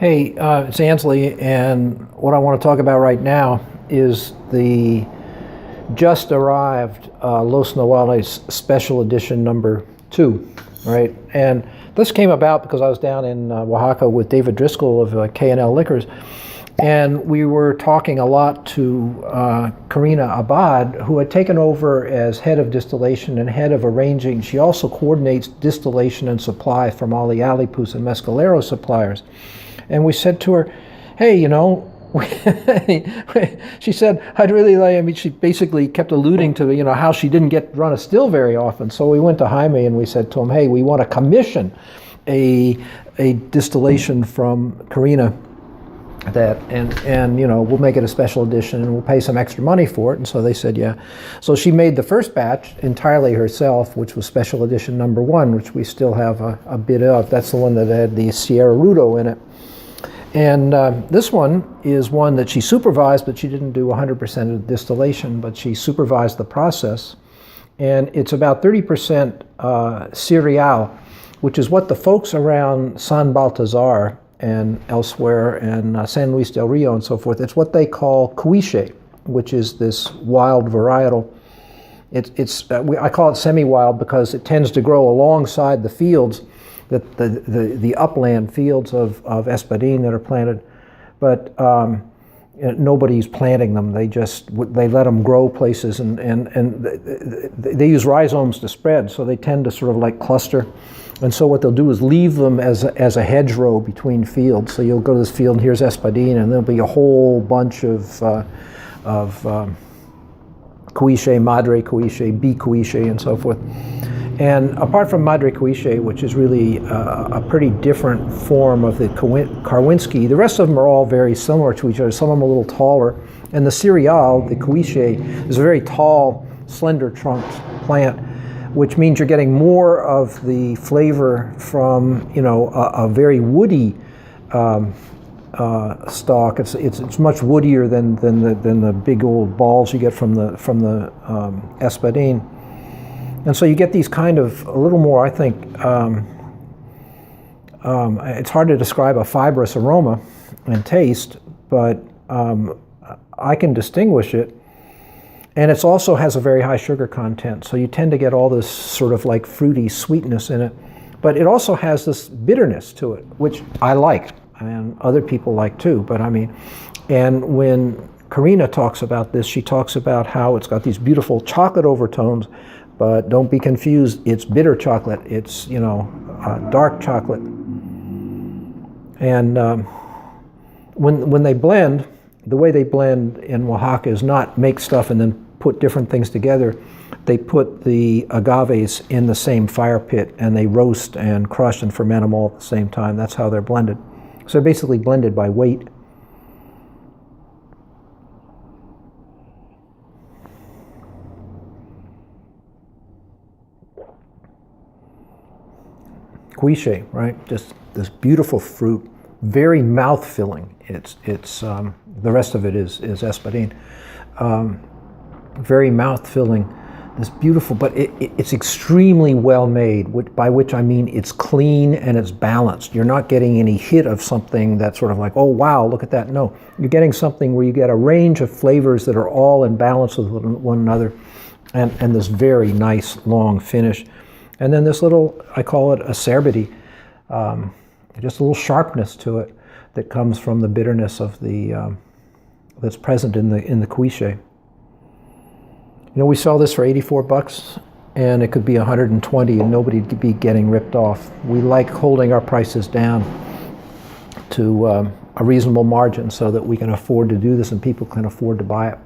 Hey, it's Ansley, and what I want to talk about right now is the just arrived Los Nahuales Special Edition number 2, right? And this came about because I was down in Oaxaca with David Driscoll of K&L Liquors, and we were talking a lot to Karina Abad, who had taken over as head of distillation and head of arranging. She also coordinates distillation and supply from all the Alipus and Mescalero suppliers. And we said to her, hey, she said, I'd really like, she basically kept alluding to, how she didn't run a still very often. So we went to Jaime and we said to him, hey, we want to commission a distillation from Karina and we'll make it a special edition and we'll pay some extra money for it. And so they said, yeah. So she made the first batch entirely herself, which was special edition number 1, which we still have a bit of. That's the one that had the Sierra Rudo in it. And this one is one that she supervised, but she didn't do 100% of the distillation, but she supervised the process. And it's about 30% cereal, which is what the folks around San Baltazar and elsewhere and San Luis del Rio and so forth, it's what they call cuiche, which is this wild varietal. I call it semi-wild because it tends to grow alongside the fields, the upland fields of espadín that are planted, but nobody's planting them. They let them grow places, and they use rhizomes to spread, so they tend to sort of like cluster. And so what they'll do is leave them as a hedgerow between fields. So you'll go to this field and here's espadín, and there'll be a whole bunch of cuiche, madre cuiche, B cuiche, and so forth. And apart from Madre Cuiche, which is really a pretty different form of the Karwinski, the rest of them are all very similar to each other. Some of them are a little taller. And the cereal, the Cuiche, is a very tall, slender trunked plant, which means you're getting more of the flavor from, a very woody stalk. It's much woodier than the big old balls you get from the espadín. And so you get these kind of a little more, I think, it's hard to describe a fibrous aroma and taste, but I can distinguish it. And it also has a very high sugar content, so you tend to get all this sort of like fruity sweetness in it. But it also has this bitterness to it, which I like, and other people like too. But and when Karina talks about this, she talks about how it's got these beautiful chocolate overtones. But don't be confused, it's bitter chocolate. It's, dark chocolate. And when they blend, the way they blend in Oaxaca is not make stuff and then put different things together. They put the agaves in the same fire pit and they roast and crush and ferment them all at the same time. That's how they're blended. So they're basically blended by weight. Cuiche, right? Just this beautiful fruit, very mouth-filling. It's the rest of it is espadín. Very mouth-filling, this beautiful, but it's extremely well made, by which I mean it's clean and it's balanced. You're not getting any hit of something that's sort of like, oh wow, look at that. No, you're getting something where you get a range of flavors that are all in balance with one another, and this very nice long finish. And then this little, I call it acerbity, just a little sharpness to it that comes from the bitterness of the that's present in the cuiche. We sell this for $84, and it could be 120, and nobody'd be getting ripped off. We like holding our prices down to a reasonable margin so that we can afford to do this and people can afford to buy it.